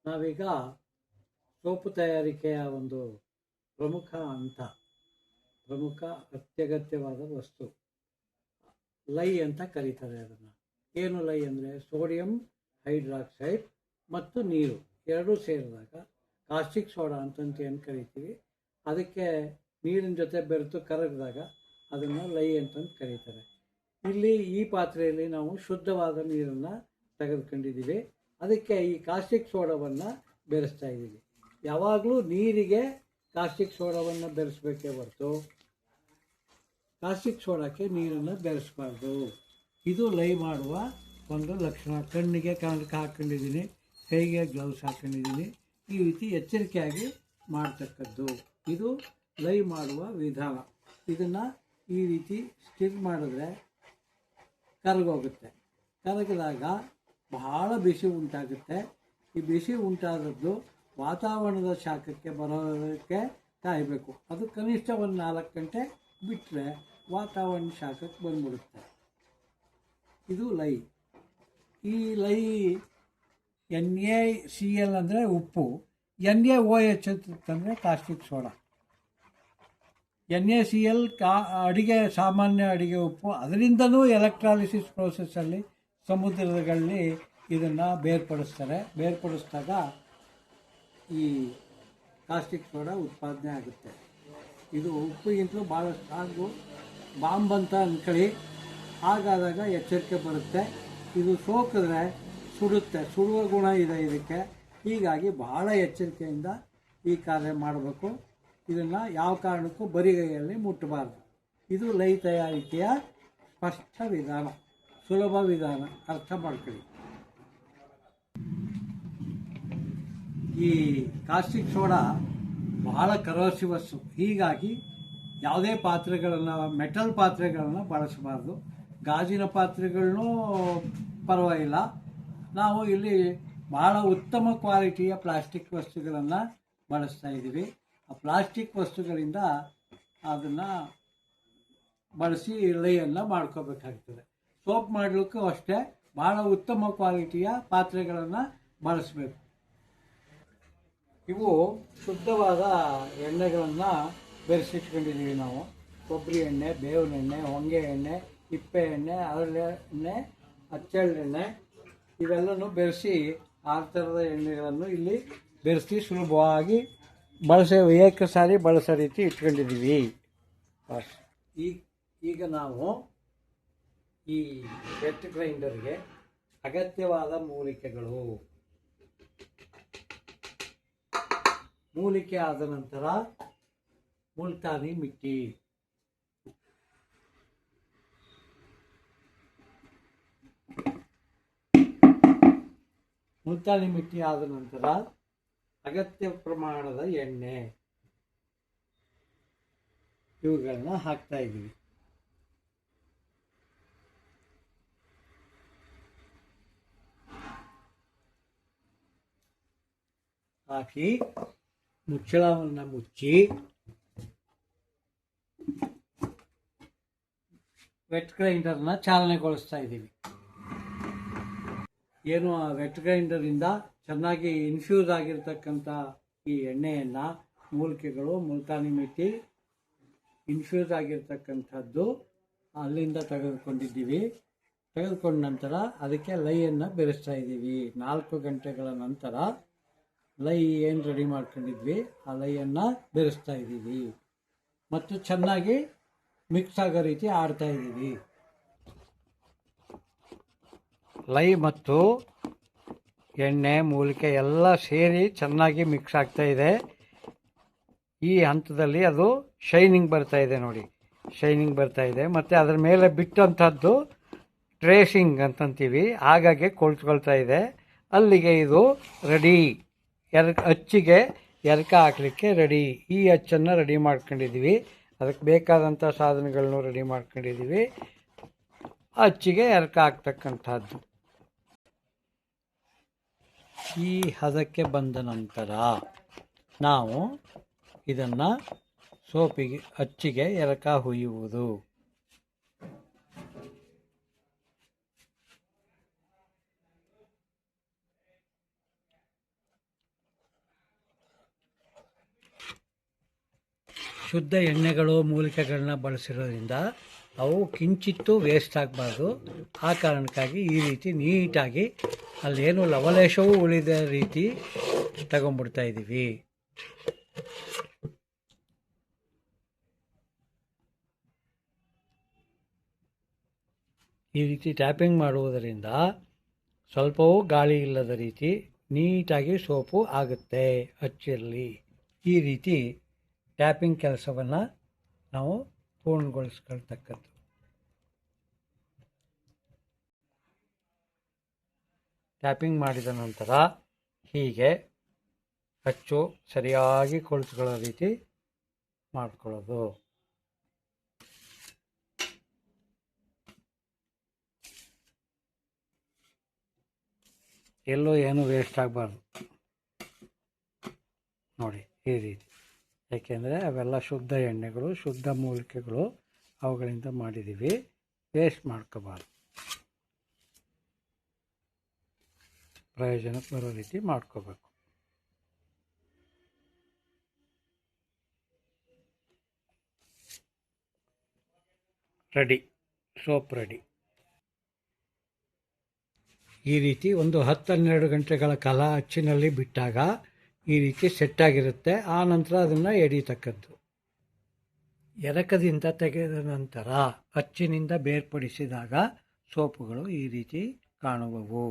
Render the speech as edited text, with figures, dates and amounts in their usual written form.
ನಾವೀಗ ಸೋಪು ತಯಾರಿಕೆಯ ಒಂದು ಪ್ರಮುಖ ಅತ್ಯಗತ್ಯವಾದ ವಸ್ತು ಲೈ ಅಂತ ಕರೀತಾರೆ ಅದನ್ನು. ಏನು ಲೈ ಅಂದರೆ ಸೋಡಿಯಂ ಹೈಡ್ರಾಕ್ಸೈಡ್ ಮತ್ತು ನೀರು ಎರಡೂ ಸೇರಿದಾಗ ಕಾಸ್ಟಿಕ್ ಸೋಡಾ ಅಂತಂತ ಏನು ಕರಿತೀವಿ, ಅದಕ್ಕೆ ನೀರಿನ ಜೊತೆ ಬೆರೆತು ಕರಗಿದಾಗ ಅದನ್ನು ಲೈ ಅಂತಂದು ಕರೀತಾರೆ. ಇಲ್ಲಿ ಈ ಪಾತ್ರೆಯಲ್ಲಿ ನಾವು ಶುದ್ಧವಾದ ನೀರನ್ನು ತೆಗೆದುಕೊಂಡಿದ್ದೀವಿ. ಅದಕ್ಕೆ ಈ ಕಾಸ್ಟಿಕ್ ಸೋಡಾವನ್ನು ಬೆರೆಸ್ತಾ ಇದ್ದೀವಿ. ಯಾವಾಗಲೂ ನೀರಿಗೆ ಕಾಸ್ಟಿಕ್ ಸೋಡಾವನ್ನು ಬೆರೆಸಬೇಕೇ ಹೊರತು ಕಾಸ್ಟಿಕ್ ಸೋಡಾಕ್ಕೆ ನೀರನ್ನು ಬೆರೆಸಬಾರ್ದು. ಇದು ಲೈ ಮಾಡುವ ಒಂದು ಲಕ್ಷಣ. ಕಣ್ಣಿಗೆ ಕನ್ನಡಕ ಹಾಕ್ಕೊಂಡಿದ್ದೀನಿ, ಕೈಗೆ ಗ್ಲೌಸ್ ಹಾಕ್ಕೊಂಡಿದ್ದೀನಿ. ಈ ರೀತಿ ಎಚ್ಚರಿಕೆಯಾಗಿ ಮಾಡ್ತಕ್ಕದ್ದು ಇದು ಲೈ ಮಾಡುವ ವಿಧಾನ. ಇದನ್ನು ಈ ರೀತಿ ಸ್ಟಿರ್ ಮಾಡಿದ್ರೆ ಕರಗೋಗುತ್ತೆ. ಕರಗಿದಾಗ ಬಹಳ ಬಿಸಿ ಉಂಟಾಗುತ್ತೆ. ಈ ಬಿಸಿ ಉಂಟಾದದ್ದು ವಾತಾವರಣದ ಶಾಖಕ್ಕೆ ಬರೋದಕ್ಕೆ ಕಾಯಬೇಕು. ಅದು ಕನಿಷ್ಠ ಒಂದು 4 ಗಂಟೆ ಬಿಟ್ಟರೆ ವಾತಾವರಣ ಶಾಖಕ್ಕೆ ಬಂದ್ಬಿಡುತ್ತೆ. ಇದು ಲೈ. ಈ ಲೈ NaCl ಅಂದರೆ ಉಪ್ಪು, NaOH ಅಂತಂದರೆ ಕಾಸ್ಟಿಕ್ ಸೋಡಾ. NaCl ಸಾಮಾನ್ಯ ಅಡಿಗೆ ಉಪ್ಪು. ಅದರಿಂದಲೂ ಎಲೆಕ್ಟ್ರಾಲಿಸಿಸ್ ಪ್ರೋಸೆಸ್ಸಲ್ಲಿ ಸಮುದ್ರಗಳಲ್ಲಿ ಇದನ್ನು ಬೇರ್ಪಡಿಸಿದಾಗ ಈ ಕಾಸ್ಟಿಕ್ ಸೋಡಾ ಉತ್ಪಾದನೆ ಆಗುತ್ತೆ. ಇದು ಉಪ್ಪಿಗಿಂತಲೂ ಭಾಳ ಸ್ಟ್ರಾಂಗು. ಬಾಂಬ್ ಅಂತ ಅಂದ್ಕೊಳ್ಳಿ. ಹಾಗಾದಾಗ ಎಚ್ಚರಿಕೆ ಬರುತ್ತೆ. ಇದು ಸೋಕಿದ್ರೆ ಸುಡುತ್ತೆ, ಸುಡುವ ಗುಣ ಇದೆ ಇದಕ್ಕೆ. ಹೀಗಾಗಿ ಬಹಳ ಎಚ್ಚರಿಕೆಯಿಂದ ಈ ಕಾರ್ಯ ಮಾಡಬೇಕು. ಇದನ್ನು ಯಾವ ಕಾರಣಕ್ಕೂ ಬರಿಗೈಯಲ್ಲಿ ಮುಟ್ಟಬಾರ್ದು. ಇದು ಲೈ ತಯಾರಿಕೆಯ ಸ್ಪಷ್ಟ ವಿಧಾನ, ಸುಲಭ ವಿಧಾನ, ಅರ್ಥ ಮಾಡ್ಕೊಳ್ಳಿ. ಈ ಕಾಸ್ಟಿಕ್ ಸೋಡಾ ಬಹಳ ಕರೋಸಿವಸ್ಸು. ಹೀಗಾಗಿ ಯಾವುದೇ ಪಾತ್ರೆಗಳನ್ನು, ಮೆಟಲ್ ಪಾತ್ರೆಗಳನ್ನು ಬಳಸಬಾರ್ದು. ಗಾಜಿನ ಪಾತ್ರೆಗಳನ್ನೂ ಪರವಾಗಿಲ್ಲ. ನಾವು ಇಲ್ಲಿ ಬಹಳ ಉತ್ತಮ ಕ್ವಾಲಿಟಿಯ ಪ್ಲಾಸ್ಟಿಕ್ ವಸ್ತುಗಳನ್ನು ಬಳಸ್ತಾ ಇದ್ದೀವಿ. ಆ ಪ್ಲಾಸ್ಟಿಕ್ ವಸ್ತುಗಳಿಂದ ಅದನ್ನು ಬಳಸಿ ಲೈಯನ್ನು ಮಾಡ್ಕೋಬೇಕಾಗ್ತದೆ. ಸೋಪ್ ಮಾಡಲಿಕ್ಕೂ ಅಷ್ಟೇ ಬಹಳ ಉತ್ತಮ ಕ್ವಾಲಿಟಿಯ ಪಾತ್ರೆಗಳನ್ನು ಬಳಸಬೇಕು. ಇವು ಶುದ್ಧವಾದ ಎಣ್ಣೆಗಳನ್ನು ಬೆರೆಸಿಟ್ಕೊಂಡಿದ್ದೀವಿ ನಾವು. ಕೊಬ್ಬರಿ ಎಣ್ಣೆ, ಬೇವಿನ ಎಣ್ಣೆ, ಹೊಂಗೆ ಎಣ್ಣೆ, ಹಿಪ್ಪೆ ಎಣ್ಣೆ, ಹರಳೆ ಎಣ್ಣೆ, ಅಚ್ಚೆಳ್ಳೆಣ್ಣೆ ಇವೆಲ್ಲನೂ ಬೆರೆಸಿ 6 ಥರದ ಎಣ್ಣೆಗಳನ್ನು ಇಲ್ಲಿ ಬೆರೆಸಿ ಸುಲಭವಾಗಿ ಸಾರಿ ಬಳಸೋ ರೀತಿ ಇಟ್ಕೊಂಡಿದ್ದೀವಿ. ಈಗ ನಾವು ಈ ವೆಟ್ ಗ್ರೈಂಡರ್ಗೆ ಅಗತ್ಯವಾದ ಮೂಲಿಕೆ ಆದ ನಂತರ ಮುಲ್ತಾನಿ ಮಿಟ್ಟಿ. ಮುಲ್ತಾನಿ ಮಿಟ್ಟಿ ಆದ ನಂತರ ಅಗತ್ಯ ಪ್ರಮಾಣದ ಎಣ್ಣೆ ಇವುಗಳನ್ನ ಹಾಕ್ತಾ ಇದ್ದೀವಿ. ಹಾಕಿ ಮುಚ್ಚಳವನ್ನು ಮುಚ್ಚಿ ವೆಟ್ ಗ್ರೈಂಡರ್ನ ಚಾಲನೆಗೊಳಿಸ್ತಾ ಇದ್ದೀವಿ. ಏನು ಆ ವೆಟ್ ಗ್ರೈಂಡರಿಂದ ಚೆನ್ನಾಗಿ ಇನ್ಫ್ಯೂಸ್ ಆಗಿರ್ತಕ್ಕಂಥ ಈ ಎಣ್ಣೆಯನ್ನು, ಮೂಲಿಕೆಗಳು, ಮುಲ್ತಾನಿ ಮಿಟ್ಟಿ ಇನ್ಫ್ಯೂಸ್ ಆಗಿರ್ತಕ್ಕಂಥದ್ದು ಅಲ್ಲಿಂದ ತೆಗೆದುಕೊಂಡಿದ್ದೀವಿ. ತೆಗೆದುಕೊಂಡ ನಂತರ ಅದಕ್ಕೆ ಲೈಯನ್ನು ಬೆರೆಸ್ತಾ ಇದ್ದೀವಿ. 4 ಗಂಟೆಗಳ ನಂತರ ಲೈ ಏನು ರೆಡಿ ಮಾಡ್ಕೊಂಡಿದ್ವಿ ಆ ಲೈಯನ್ನು ಬೆರೆಸ್ತಾ ಇದ್ದೀವಿ ಮತ್ತು ಚೆನ್ನಾಗಿ ಮಿಕ್ಸ್ ಆಗೋ ರೀತಿ ಆಡ್ತಾ ಇದ್ದೀವಿ. ಲೈ ಮತ್ತು ಎಣ್ಣೆ, ಮೂಲಿಕೆ ಎಲ್ಲ ಸೇರಿ ಚೆನ್ನಾಗಿ ಮಿಕ್ಸ್ ಆಗ್ತಾ ಇದೆ. ಈ ಹಂತದಲ್ಲಿ ಅದು ಶೈನಿಂಗ್ ಬರ್ತಾ ಇದೆ ನೋಡಿ, ಶೈನಿಂಗ್ ಬರ್ತಾ ಇದೆ. ಮತ್ತು ಅದರ ಮೇಲೆ ಬಿಟ್ಟಂಥದ್ದು ಟ್ರೇಸಿಂಗ್ ಅಂತಂತೀವಿ, ಹಾಗಾಗಿ ಕೊಳ್ತ್ಕೊಳ್ತಾ ಇದೆ. ಅಲ್ಲಿಗೆ ಇದು ರೆಡಿ, ಅಚ್ಚಿಗೆ ಎರಕ ಹಾಕಲಿಕ್ಕೆ ರೆಡಿ. ಈ ಅಚ್ಚನ್ನು ರೆಡಿ ಮಾಡ್ಕೊಂಡಿದ್ದೀವಿ. ಅದಕ್ಕೆ ಬೇಕಾದಂಥ ಸಾಧನಗಳನ್ನು ರೆಡಿ ಮಾಡ್ಕೊಂಡಿದ್ದೀವಿ. ಅಚ್ಚಿಗೆ ಎರಕ ಹಾಕ್ತಕ್ಕಂಥದ್ದು. ಈ ಹದಕ್ಕೆ ಬಂದ ನಂತರ ನಾವು ಇದನ್ನು ಸೋಪಿಗೆ, ಅಚ್ಚಿಗೆ ಎರಕ ಹುಯ್ಯುವುದು. ಶುದ್ಧ ಎಣ್ಣೆಗಳು ಮೂಲಿಕೆಗಳನ್ನ ಬಳಸಿರೋದ್ರಿಂದ ಅವು ಕಿಂಚಿತ್ತೂ ವೇಸ್ಟ್ ಆಗಬಾರ್ದು. ಆ ಕಾರಣಕ್ಕಾಗಿ ಈ ರೀತಿ ನೀಟಾಗಿ ಅಲ್ಲೇನು ಲವಲೇಶವೂ ಉಳಿದ ರೀತಿ ತಗೊಂಡ್ಬಿಡ್ತಾ ಇದ್ದೀವಿ. ಈ ರೀತಿ ಟ್ಯಾಪಿಂಗ್ ಮಾಡುವುದರಿಂದ ಸ್ವಲ್ಪವೂ ಗಾಳಿ ಇಲ್ಲದ ರೀತಿ ನೀಟಾಗಿ ಸೋಪು ಆಗುತ್ತೆ ಅಚ್ಚಿರಲಿ. ಈ ರೀತಿ ಟ್ಯಾಪಿಂಗ್ ಕೆಲಸವನ್ನು ನಾವು ಪೂರ್ಣಗೊಳಿಸ್ಕೊಳ್ತಕ್ಕದ್ದು. ಟ್ಯಾಪಿಂಗ್ ಮಾಡಿದ ನಂತರ ಹೀಗೆ ಅಚ್ಚು ಸರಿಯಾಗಿ ಕೊಳಿಸ್ಕೊಳ್ಳೋ ರೀತಿ ಮಾಡ್ಕೊಳ್ಳೋದು. ಎಲ್ಲೂ ಏನು ವೇಸ್ಟ್ ಆಗಬಾರ್ದು ನೋಡಿ ಈ ರೀತಿ. ಏಕೆಂದರೆ ಅವೆಲ್ಲ ಶುದ್ಧ ಎಣ್ಣೆಗಳು, ಶುದ್ಧ ಮೂಲಿಕೆಗಳು, ಅವುಗಳಿಂದ ಮಾಡಿದ್ದೀವಿ. ವೇಸ್ಟ್ ಮಾಡ್ಕೋಬಾರ್ದು, ಪ್ರಯೋಜನಕ್ಕೆ ಬರೋ ರೀತಿ ಮಾಡ್ಕೋಬೇಕು. Ready, soap ready. ಈ ರೀತಿ ಒಂದು 10-12 ಗಂಟೆಗಳ ಕಾಲ ಅಚ್ಚಿನಲ್ಲಿ ಬಿಟ್ಟಾಗ ಈ ರೀತಿ ಸೆಟ್ಟಾಗಿರುತ್ತೆ. ಆ ನಂತರ ಅದನ್ನು ಎಡಿತಕ್ಕದ್ದು. ಎರಕದಿಂದ ತೆಗೆದ ನಂತರ ಅಚ್ಚಿನಿಂದ ಬೇರ್ಪಡಿಸಿದಾಗ ಸೋಪುಗಳು ಈ ರೀತಿ ಕಾಣುವವು.